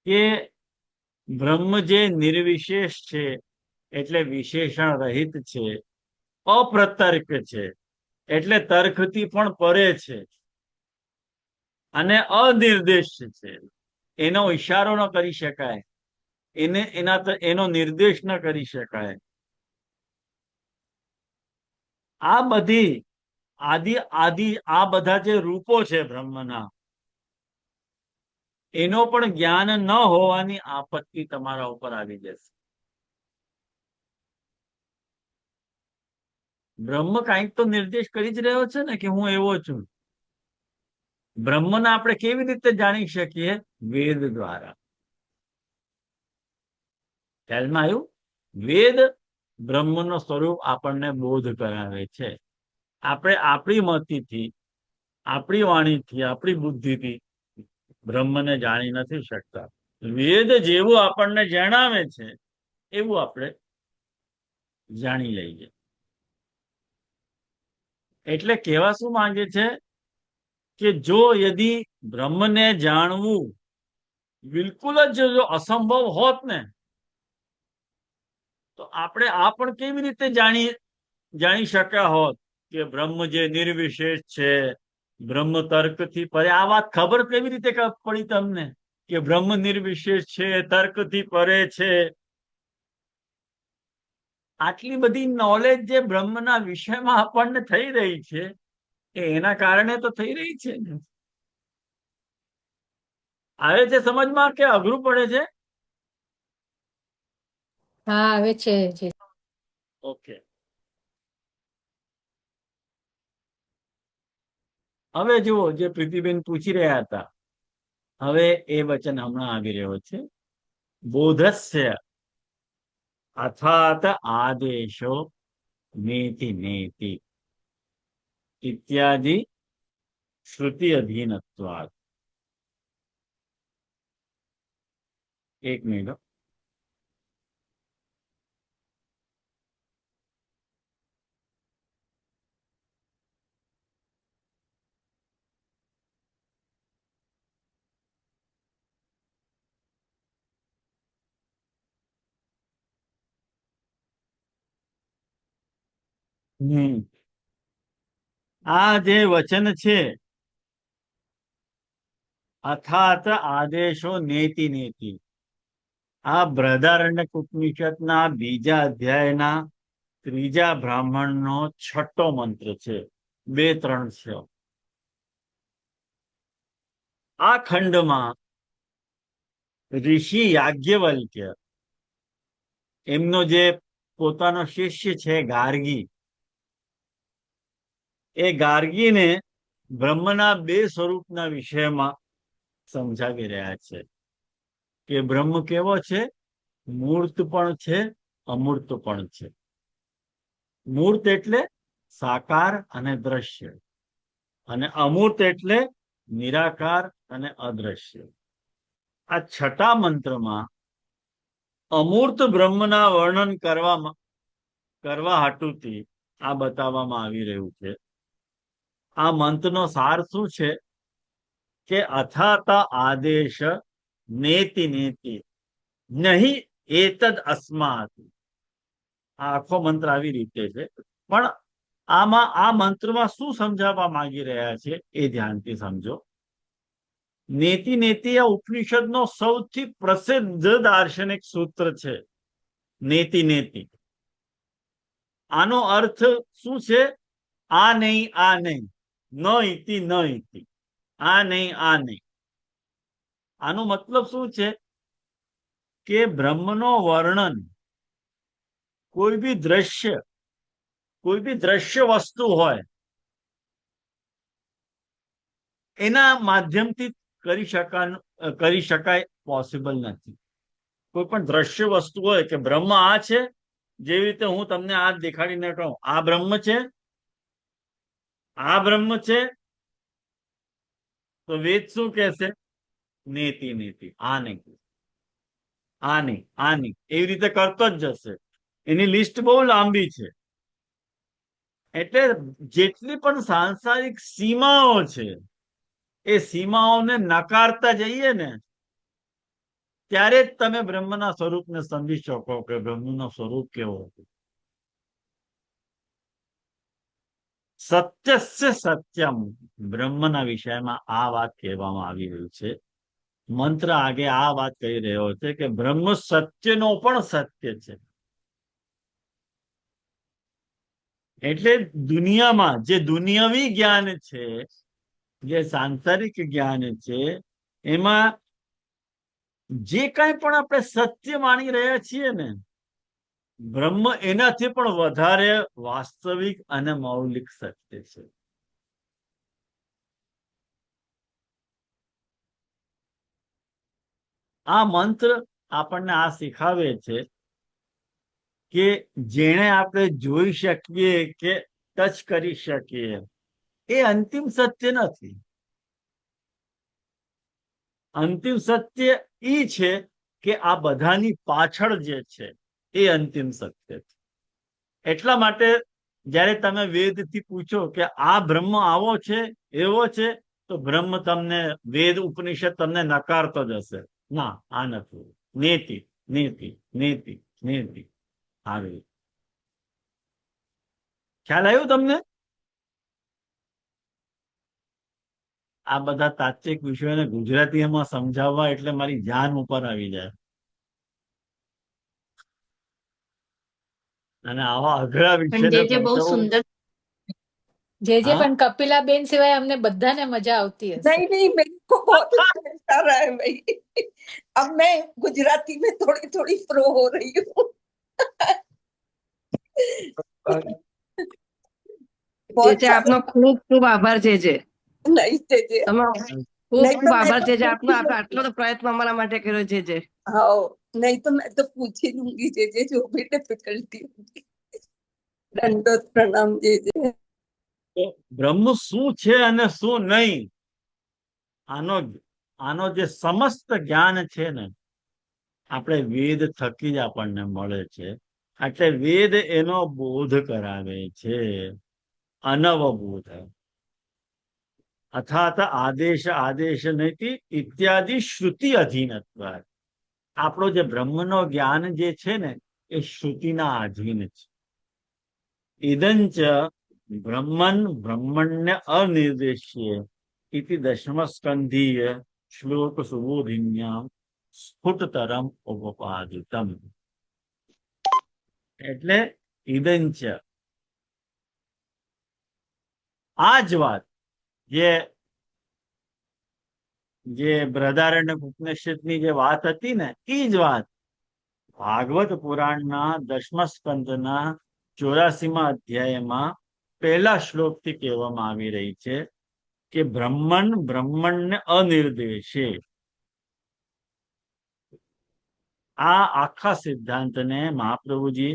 કે બ્રહ્મ જે નિર્વિશેષ છે એટલે વિશેષણ રહિત છે, અપ્રતર્ક છે એટલે તર્કથી પણ પરે છે, અને અનિર્દેશ છે. એનો ઈશારો ન કરી શકાય, એનો નિર્દેશ ન કરી શકાય. આ બધી આ બધા જે રૂપો છે બ્રહ્મના, એનો પણ જ્ઞાન ન હોવાની આપત્તિ તમારા ઉપર આવી જશે. બ્રહ્મ કાંઈક તો નિર્દેશ કરી જ રહ્યો છે ને કે હું એવો છું. બ્રહ્મને આપણે કેવી રીતે જાણી શકીએ? વેદ દ્વારા. ખ્યાલમાં આવ્યું? વેદ બ્રહ્મનો સ્વરૂપ આપણને બોધ કરાવે છે. આપણે આપણી મતિથી, આપણી વાણીથી, આપણી બુદ્ધિથી બ્રહ્મને જાણી નથી શકતા. વેદ જેવું આપણને જણાવે છે એવું આપણે જાણી લઈએ. એટલે કહેવા શું માંગે છે કે જો યદી બ્રહ્મને જાણવું બિલકુલ જ જો અસંભવ હોત ને, તો આપણે આ પણ કેવી રીતે જાણી શક્યા હોત કે બ્રહ્મ જે નિર્વિશેષ છે, બ્રહ્મ તર્કથી પરે. આ વાત ખબર કેવી રીતે પડી તમને કે બ્રહ્મ નિર્વિશેષ છે, તર્કથી પરે છે? આટલી બધી નોલેજ જે બ્રહ્મના વિષયમાં આપણને થઈ રહી છે એ એના કારણે તો થઈ રહી છે ને. આવે છે સમજમાં કે અઘરું પડે છે? હા, આવે છે જી. ઓકે. હવે જુઓ, જે પ્રીતિબેન પૂછી રહ્યા હતા, હવે એ વચન હમણાં આવી રહ્યો છે. બોધસ્ય અથાત આદેશો નેતિ નેતિ ઇત્યાદિ શ્રુતિ અધીનત્વાદ. એક મિનિટ. આ જે વચન છે અથાત આદેશો નેતિ નેતિ, આ બૃહદારણ્યક ઉપનિષદના બીજા અધ્યાયના ત્રીજા બ્રાહ્મણનો છઠ્ઠો મંત્ર છે. 2, 3 છે. આ ખંડમાં ઋષિ યાજ્ઞવલ્ક્ય, એમનો જે પોતાનો શિષ્ય છે ગાર્ગી, એ ગાર્ગીને બ્રહ્મના 2 સ્વરૂપના વિષયમાં સમજાવી રહ્યા છે કે બ્રહ્મ કેવો છે? મૂર્ત પણ છે, અમૂર્ત પણ છે. મૂર્ત એટલે સાકાર અને દ્રશ્ય, અને અમૂર્ત એટલે નિરાકાર અને અદ્રશ્ય. આ છઠ્ઠા મંત્રમાં અમૂર્ત બ્રહ્મના વર્ણન કરવા હાટુથી આ બતાવવામાં આવી રહ્યું છે. આ મંત્રનો સાર શું છે કે અથાત આદેશ નેતિ નેતિ નહીં એતદ અસ્માત. આ આખો મંત્ર આવી રીતે છે, પણ આ મંત્રમાં શું સમજાવવા માંગી રહ્યા છે એ ધ્યાનથી સમજો. નેતિ નેતિ આ ઉપનિષદનો સૌથી પ્રસિદ્ધ દાર્શનિક સૂત્ર છે. નેતિ નેતિ, આનો અર્થ શું છે? આ નહીં, આ નહીં, ન ઇતિ ન ઇતિ, આ નહીં, આ નહીં. આનો મતલબ શું છે કે બ્રહ્મનો વર્ણન કોઈ બી દ્રશ્ય વસ્તુ હોય એના માધ્યમથી કરી શકાય પોસિબલ નથી. કોઈ પણ દ્રશ્ય વસ્તુ હોય કે બ્રહ્મ આ છે જેવી રીતે હું તમને આ દેખાડીને કહું આ બ્રહ્મ છે, આ બ્રહ્મ છે, તો વેદ શું કહેશે? નેતિ નેતિ, આ નહીં, આ નહીં, આ નહીં, એવી રીતે કરતો જ જશે. એની લિસ્ટ બહુ લાંબી છે. એટલે જેટલી પણ સાંસારિક સીમાઓ છે એ સીમાઓને નકારતા જઈએ ને ત્યારે જ તમે બ્રહ્મના સ્વરૂપને સમજી શકો કે બ્રહ્મનું સ્વરૂપ કેવો હતું. સત્યસ્ય સત્યમ, બ્રહ્મના વિષયમાં આ વાત કહેવામાં આવી રહી છે. મંત્ર આગે આ વાત કહી રહ્યો છે કે બ્રહ્મ સત્યનો પણ સત્ય છે. એટલે દુનિયામાં જે દુનિયાવી જ્ઞાન છે, જે સાંસારિક જ્ઞાન છે, એમાં જે કઈ પણ આપણે સત્ય માની રહ્યા છીએ ને, બ્રહ્મ એનાથી પણ વધારે વાસ્તવિક અને મૌલિક સત્ય છે. આ મંત્ર આપણને આ શીખાવે છે કે જેને આપણે જોઈ શકીએ કે ટચ કરી શકીએ એ અંતિમ સત્ય નથી. અંતિમ સત્ય ઈ છે કે આ બધાની પાછળ જે છે એ અંતિમ સત્ય છે. એટલા માટે જ્યારે તમે વેદથી પૂછો કે આ બ્રહ્મ આવો છે, એવો છે, તો બ્રહ્મ તમને વેદ ઉપનિષદ તમને નકારતો જ હશે. ના, આ નથી. નેતિ નેતિ નેતિ નેતિ. આવી ખ્યાલ આવ્યું તમને? આ બધા તાત્વિક વિષયોને ગુજરાતીમાં સમજાવવા એટલે મારી જાન ઉપર આવી જાય. અને આવા અઘરા પણ વિષયને જે બહુ સમજાવવું. સુંદર જે हाँ? પણ કપિલાબેન સિવાય અમને બધાને મજા આવતી હશે. नहीं नहीं, मेरे को बहुत अच्छा आ रहा है भाई। अब मैं गुजराती में थोड़ी थोड़ी प्रो हो रही हूँ। बहुत જે આપનો ખૂબ ખૂબ આભાર છે. नहीं जे તમારો ખૂબ नहीं ખૂબ तो मैं આભાર तो છે આપનો. पूछ ही આપણે આટલો તો પ્રયત્ન અમારા માટે કર્યો છે. हाँ, नहीं तो मैं तो पूछ ही लूंगी जे जो भी डिफिकल्टी होगी। दंडोत प्रणाम जे। તો બ્રહ્મ શું છે અને શું નહીં, આનો આનો જે સમસ્ત જ્ઞાન છે ને આપણે વેદ થકી જ આપણને મળે છે. એટલે વેદ એનો બોધ કરાવે છે, અનવબોધ. અથાત આદેશ આદેશ નૈતિ ઇત્યાદિ શ્રુતિ અધીનત્વ. આપણો જે બ્રહ્મનો જ્ઞાન જે છે ને એ શ્રુતિના આધીન છે. ઇદંચ બ્રહ્મન બ્રહ્મણ્ય અનિર્દેશ્ય ઇતિ દશમસ્કંધીય શ્લોક સુબોધિન્યામ સ્ફુટતરમ ઉપપાદિતમ. એટલે ઇદંચ આ જ વાત જે બૃહદારણ્ય ઉપનિષદની જે વાત હતી ને એ જ વાત ભાગવત પુરાણના 10મા સ્કંદના 84મા અધ્યાયમાં પહેલા શ્લોકથી કહેવામાં આવી રહી છે કે બ્રહ્મણ બ્રહ્મણ્ય અનિર્દેશે. આ આખા સિદ્ધાંતને મહાપ્રભુજી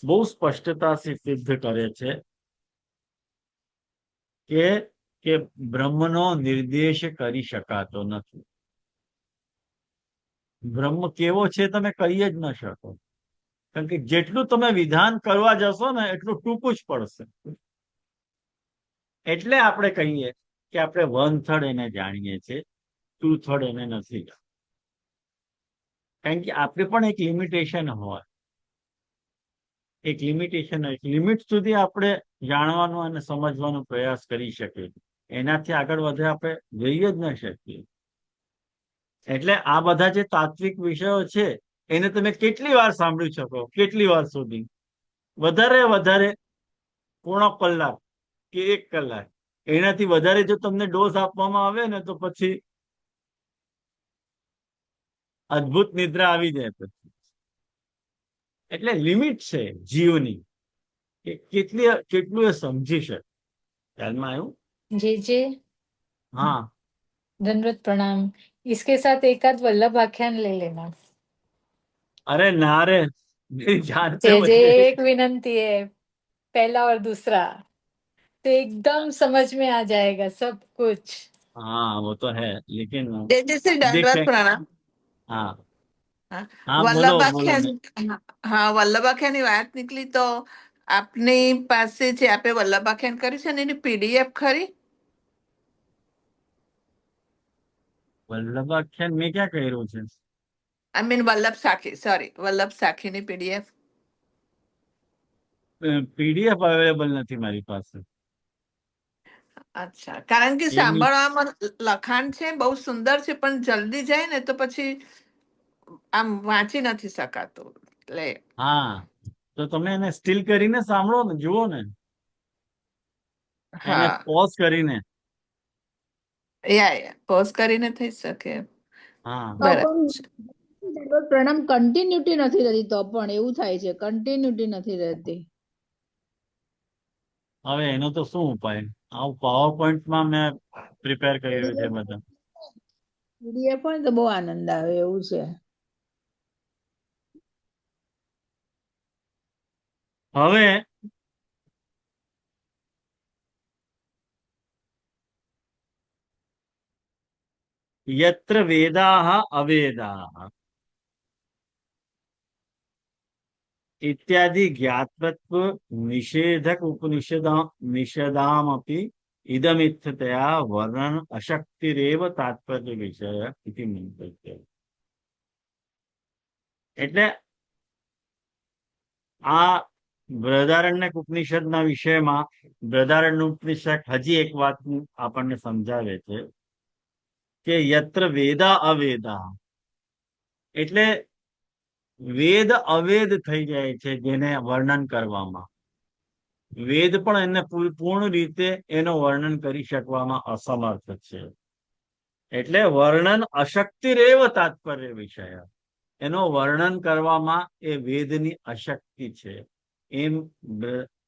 બહુ સ્પષ્ટતાથી સિદ્ધ કરે છે કે બ્રહ્મનો નિર્દેશ કરી શકાતો નથી. બ્રહ્મ કેવો છે તમે કહી જ ન શકો, કારણ કે જેટલું તમે વિધાન કરવા જશો ને એટલું ટૂંકું જ પડશે. એટલે આપણે કહીએ કે આપણે 1/3 એને જાણીએ છીએ, 2/3 એને નથી. કારણ કે આપણે પણ એક લિમિટેશન હોય, એક લિમિટેશન, એક લિમિટ સુધી આપણે જાણવાનો અને સમજવાનો પ્રયાસ કરી શકીએ. એનાથી આગળ વધે આપણે જઈ જ ન શકીએ. એટલે આ બધા જે તાત્વિક વિષયો છે એને તમે કેટલી વાર સાંભળી શકો, કેટલી વાર સુધી? વધારે પોણો કલાક કે 1 કલાક. એનાથી વધારે જો તમને ડોઝ આપવામાં આવે ને તો પછી અદ્ભુત નિદ્રા આવી જાય પછી. એટલે લિમિટ છે જીવની કે કેટલું એ સમજી શકે. ખ્યાલમાં આવ્યું? जे हाँ, दंडवत प्रणाम। इसके साथ एक आध वल्लभ आख्यान ले लेना। अरे ना रे, मेरी जान से जे बच गई। एक विनंती है, पहला और दूसरा तो एकदम समझ में आ जाएगा सब कुछ। हाँ वो तो है, लेकिन जय श्री देखते दंडवत हैं। प्रणाम. हाँ હા, हाँ, बोलो बोलो વલ્લભાખ્યાન. मैं। હા, હા, વલ્લભાખ્યાનની વાત નીકળી તો આપની પાસે જે આપે વલ્લભાખ્યાન કર્યું છે ને એની પીડીએફ ખરી? વલ્લભાખ્યાન મેં ક્યાં કર્યું છે? I mean Vallabh Sakhi, sorry, Vallabh સાખીની પીડીએફ. પીડીએફ અવેલેબલ નથી મારી પાસે. અચ્છા, કારણ કે એની સાંભળવામાં લખાણ છે બહુ સુંદર છે, પણ જલ્દી જાય ને તો પછી આમ વાંચી નથી શકાતું. એટલે હા, તો તમે એને સ્ટીલ કરીને સાંભળો ને, જુઓ ને, એને હા, પોઝ કરીને. યા પોઝ કરીને થઈ શકે. હા તો બરાબર પણ છે. દંડવત પ્રણામ કન્ટિન્યુટી નથી રહેતી, તો પણ એવું થાય છે, કન્ટિન્યુટી નથી રહેતી. હવે એનો તો શું ઉપાય? આવું પાવર પોઈન્ટમાં મેં પ્રિપેર કર્યું છે બધા. પીડીએફ હોય ને તો બહુ આનંદ આવે એવું છે. હવે યત્ર વેદાહ અવેદાહ इत्यादि ज्ञातत्व निषेधक उपनिषदा निषदामपि इदमित्थतया वर्णन अशक्तिरेव तात्पर्य विषय इति मंतव्य. એટલે આ બૃહદારણ્યક ઉપનિષદના વિષયમાં બૃહદારણ્ય ઉપનિષદ હજી એક વાત આપણને સમજાવે છે કે યત્ર વેદા અવેદા, એટલે વેદ અવેદ થઈ જાય છે જેને વર્ણન કરવામાં. વેદ પણ એને પૂર્ણ રીતે એનો વર્ણન કરી શકવામાં અસમર્થ છે. એટલે વર્ણન અશક્તિ રેવ તાત્પર્ય વિષય, એનો વર્ણન કરવામાં એ વેદની અશક્તિ છે એમ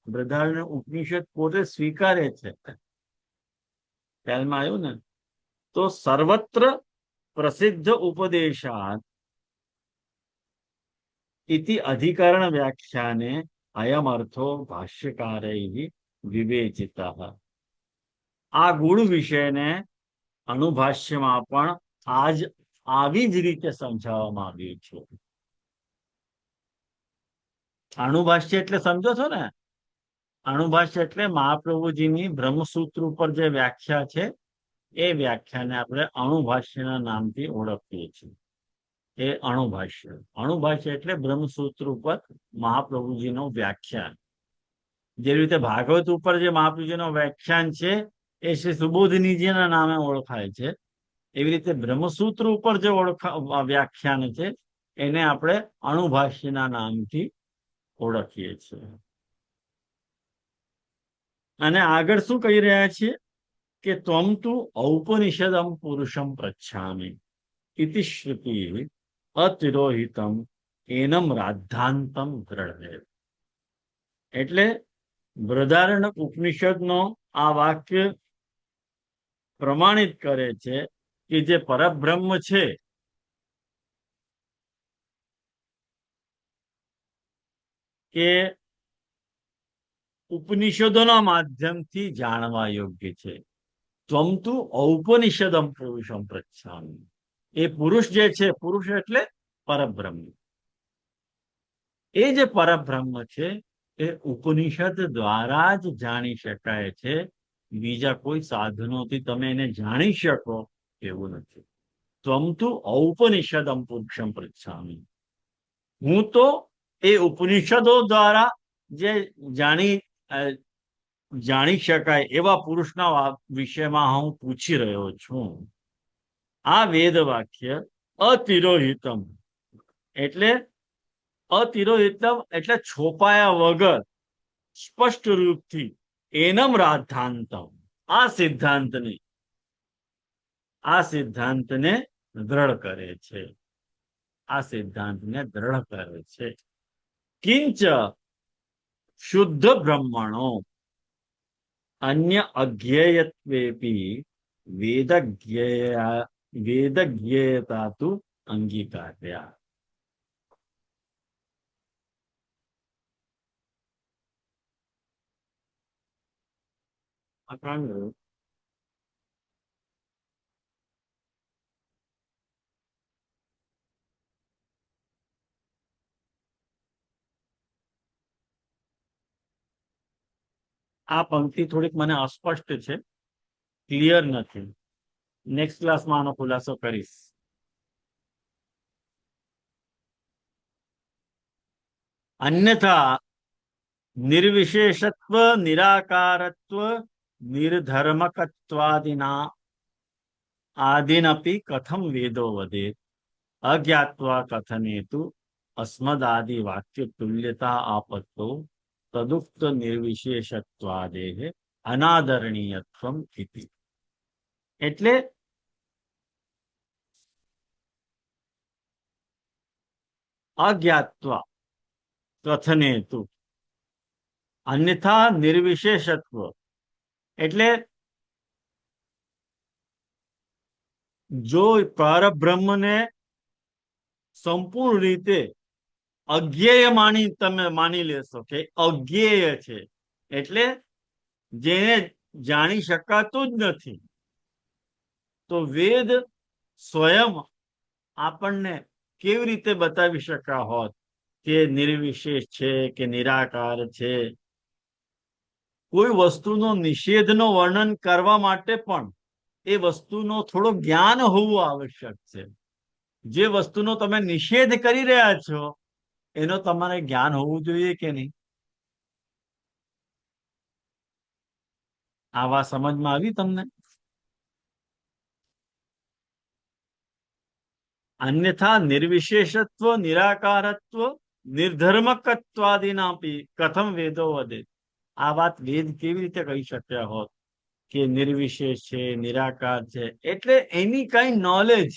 બૃહદારણ્ય ઉપનિષદ પોતે સ્વીકારે છે. ખ્યાલમાં આવ્યું ને? તો સર્વત્ર પ્રસિદ્ધ ઉપદેશાત इति अधिकरण व्याख्याने अयम अर्थो भाष्यकारैः विवेचितः. આ ગુણ વિષયને અનુભાષ્યમાં પણ આજ આવી જ રીતે સમજાવવામાં આવ્યું છે. અણુભાષ્ય એટલે સમજો છો ને? અણુભાષ્ય એટલે મહાપ્રભુજીની બ્રહ્મસૂત્ર ઉપર જે વ્યાખ્યા છે એ વ્યાખ્યાને આપણે અણુભાષ્યના નામથી ઓળખીએ છીએ. એ અણુભાષ્ય. અણુભાષ્ય એટલે બ્રહ્મસૂત્ર ઉપર મહાપ્રભુજીનો વ્યાખ્યાન. જે રીતે ભાગવત ઉપર જે મહાપ્રભુજીનો વ્યાખ્યાન છે એ શ્રી સુબોધનીજીના નામે ઓળખાય છે, એવી રીતે બ્રહ્મસૂત્ર ઉપર જે વ્યાખ્યાન છે એને આપણે અણુભાષ્યના નામથી ઓળખીએ છીએ. અને આગળ શું કહી રહ્યા છીએ કે ત્વમ તુ ઔપનિષદમ પુરુષમ પ્રચ્છામિ ઇતિ શ્રુતિ અતિરોહિતમ એનમ રાદ્ધાંતમ દ્રઢે. એટલે બૃહદારણ્યક ઉપનિષદનો આ વાક્ય પ્રમાણિત કરે છે કે જે પરબ્રહ્મ છે કે ઉપનિષદોના માધ્યમથી જાણવા યોગ્ય છે. ત્વમ તુ ઔપનિષદમ પુરુષમ પ્રચ્છામિ. એ પુરુષ જે છે, પુરુષ એટલે પરબ્રહ્મ, એ જે પરબ્રહ્મ છે એ ઉપનિષદ દ્વારા જ જાણી શકાય છે. બીજા કોઈ સાધનોથી તમે એને જાણી શકો એવું નથી. ત્વમ તુ ઔપનિષદમ પુરુષમ પૃચ્છામિ. હું તો એ ઉપનિષદો દ્વારા જે જાણી શકાય એવા પુરુષના વિષયમાં હું પૂછી રહ્યો છું. આ વેદ વાક્ય અતિરોહિતમ એટલે અતિરોહિતમ એટલે છોપાયા વગર સ્પષ્ટ રૂપથી એનમ રાદ્ધાંતમ, આ સિદ્ધાંતને દ્રઢ કરે છે. આ સિદ્ધાંતને દ્રઢ કરે છે. કિંચ શુદ્ધ બ્રહ્મણો અન્ય અજ્ઞેયત્વેપી વેદજ્ઞેયતા તુ અંગીકાર્યા. આ કામ રહ્યું. આ પંક્તિ થોડીક મને અસ્પષ્ટ છે, ક્લિયર નથી. નેક્સ્ટ ક્લાસમાં આનો ખુલાસો કરીશ. અન્યથા નિર્વિશેષત્વ નિરાકારત્વ નિર્ધર્મકત્વાદિના આદિનપી કથમ વેદો વદે અજ્ઞાત્વા કથનેતુ અસ્મદાદિ વાક્ય તુલ્યતા આપત્તો તદુક્ત નિર્વિશેષત્વાદેહ અનાદરણીયત્વમ ઇતિ. એટલે અજ્ઞાત્વા કથનેતુ અન્યથા નિર્વિશેષત્વ એટલે જો પરબ્રહ્મને સંપૂર્ણ રીતે અજ્ઞેય તમે માની લેશો કે અજ્ઞેય છે, એટલે જેને જાણી શકાતું જ નથી, તો વેદ સ્વયં આપણને કેવી રીતે બતાવી શક્યા હોત કે નિર્વિશેષ છે કે નિરાકાર છે. કોઈ વસ્તુનો નિષેધનો વર્ણન કરવા માટે પણ એ વસ્તુનો થોડો જ્ઞાન હોવું આવશ્યક છે. જે વસ્તુનો તમે નિષેધ કરી રહ્યા છો એનો તમારે જ્ઞાન હોવું જોઈએ કે નહીં? આ વાત સમજમાં આવી તમને? અન્યથા નિર્વિશેષત્વ નિરાકારત્વ નિર્ધર્મકત્વાદિનાપી કથમ વેદો વદે. આ વાત વેદ કેવી રીતે કહી શક્યા હોત કે નિર્વિશેષ છે, નિરાકાર છે? એટલે એની કઈ નોલેજ,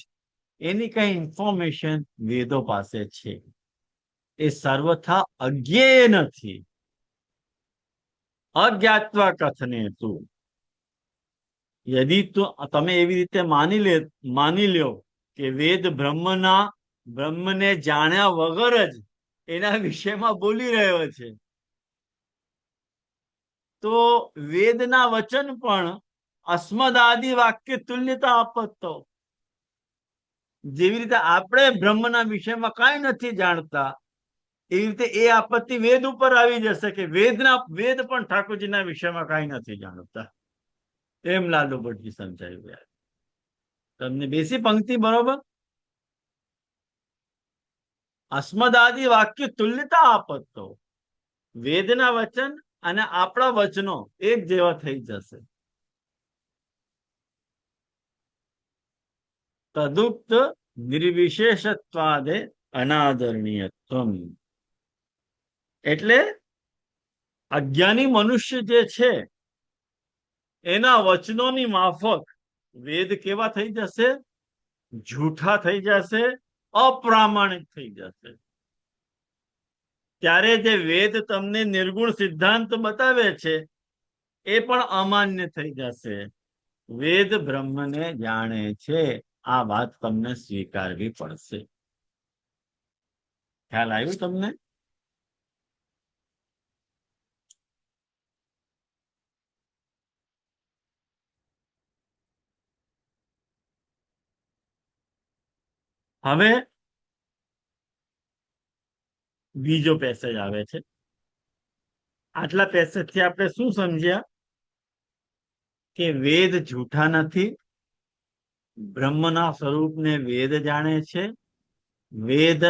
એની કઈ ઇન્ફોર્મેશન વેદો પાસે છે. એ સર્વથા અજ્ઞેય નથી. અજ્ઞાત્વા કથને તું, યદિ તમે એવી રીતે માની લ્યો કે વેદ બ્રહ્મને જાણ્યા વગર જ એના વિષયમાં બોલી રહ્યો છે, તો વેદના વચન પણ અસ્મદાદિ વાક્ય તુલ્યતા આપતો. જેવી રીતે આપણે બ્રહ્મના વિષયમાં કાંઈ નથી જાણતા, એવી રીતે એ આપત્તિ વેદ ઉપર આવી જશે કે વેદ પણ ઠાકોરજીના વિષયમાં કાંઈ નથી જાણતા. એમ લાલુ ભટ્ટજી સમજાવી રહ્યા. તમને બેસી પંક્તિ બરોબર? અસ્મદાદિ વાક્ય તુલ્યતા આપતો. વેદના વચન અને આપણા વચનો એક જેવા થઈ જશે. તદુક્ત નિર્વિશેષત્વાદે અનાદરણીયત્વમ. એટલે અજ્ઞાની મનુષ્ય જે છે એના વચનોની માફક વેદ કેવા થઈ જશે? જૂઠા થઈ જશે, અપ્રામાણિક થઈ જશે. ત્યારે જે વેદ તમને નિર્ગુણ સિદ્ધાંત બતાવે છે એ પણ અમાન્ય થઈ જશે. વેદ બ્રહ્મને જાણે છે, આ વાત તમને સ્વીકારવી પડશે. ખ્યાલ આવ્યું તમને? હવે બીજો પેસેજ આવે છે. આટલા પેસેજ થી આપણે શું સમજ્યા? કે વેદ જૂઠા નથી, બ્રહ્મના સ્વરૂપને વેદ જાણે છે. વેદ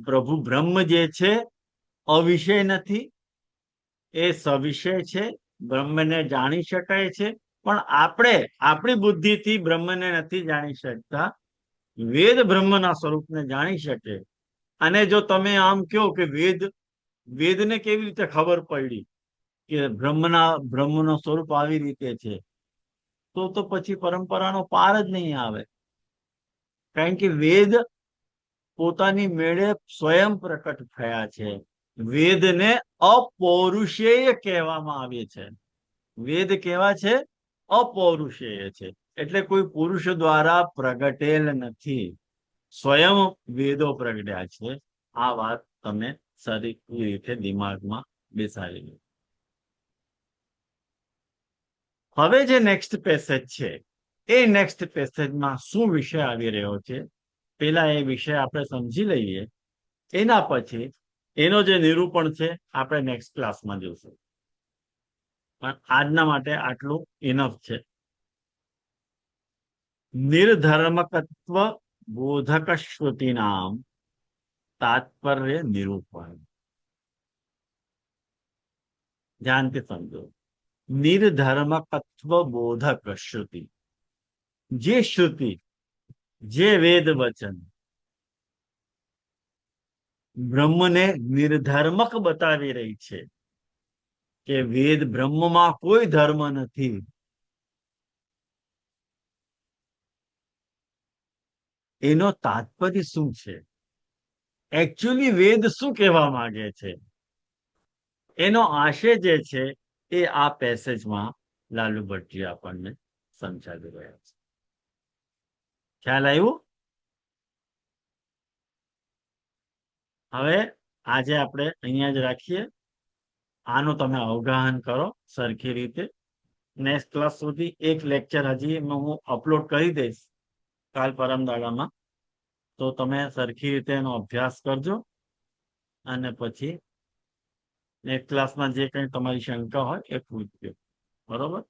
પ્રભુ બ્રહ્મ જે છે અવિષય નથી, એ સવિષય છે, બ્રહ્મને જાણી શકાય છે. પણ આપણે આપણી બુદ્ધિથી બ્રહ્મને નથી જાણી શકતા. વેદ બ્રહ્મના સ્વરૂપને જાણી શકે. અને જો તમે આમ કહો કે વેદને કેવી રીતે ખબર પડી કે બ્રહ્મનું સ્વરૂપ આવી રીતે છે, તો પછી પરંપરાનો પાર જ નહીં આવે. કારણ કે વેદ પોતાની મેળે સ્વયં પ્રકટ થયા છે. વેદને અપૌરુષેય કહેવામાં આવે છે. વેદ કેવા છે? અપૌરુષેય છે. એટલે કોઈ પુરુષ દ્વારા પ્રગટેલ નથી, સ્વયં વેદો પ્રગટ્યા છે. આ વાત તમે સારી રીતે દિમાગમાં બેસાડી લો. હવે જે નેક્સ્ટ પેસેજ છે એ નેક્સ્ટ પેસેજમાં શું વિષય આવી રહ્યો છે પેલા એ વિષય આપણે સમજી લઈએ, એના પછી એનો જે નિરૂપણ છે આપણે નેક્સ્ટ ક્લાસમાં જોઈશું. પણ આજના માટે આટલું ઇનફ છે. નિર્ધર્મકત્વ બોધક શ્રુતિ નામ તાત્પર્ય નિરૂપણ. ધ્યાનથી સમજો. નિર્ધર્મકત્વ બોધક શ્રુતિ, જે શ્રુતિ, જે વેદ વચન બ્રહ્મને નિર્ધર્મક બતાવી રહી છે કે વેદ બ્રહ્મમાં કોઈ ધર્મ નથી, એનો તાત્પર્ય શું છે, એકચ્યુઅલી વેદ શું કહેવા માંગે છે, એનો આશય જે છે એ આ પેસેજમાં લાલુ ભટ્ટજી આપણને સમજાવી રહ્યા છે. ખ્યાલ આવ્યું? હવે આજે આપણે અહીંયા જ રાખીએ. આનું તમે અવગાહન કરો સરખી રીતે. નેક્સ્ટ ક્લાસ સુધી એક લેક્ચર હજી હું અપલોડ કરી દઈશ કાલ પરમ દાડામાં, તો તમે સરખી રીતે એનો અભ્યાસ કરજો અને પછી નેક્સ્ટ ક્લાસમાં જે કંઈ તમારી શંકા હોય એ પૂછજો. બરોબર?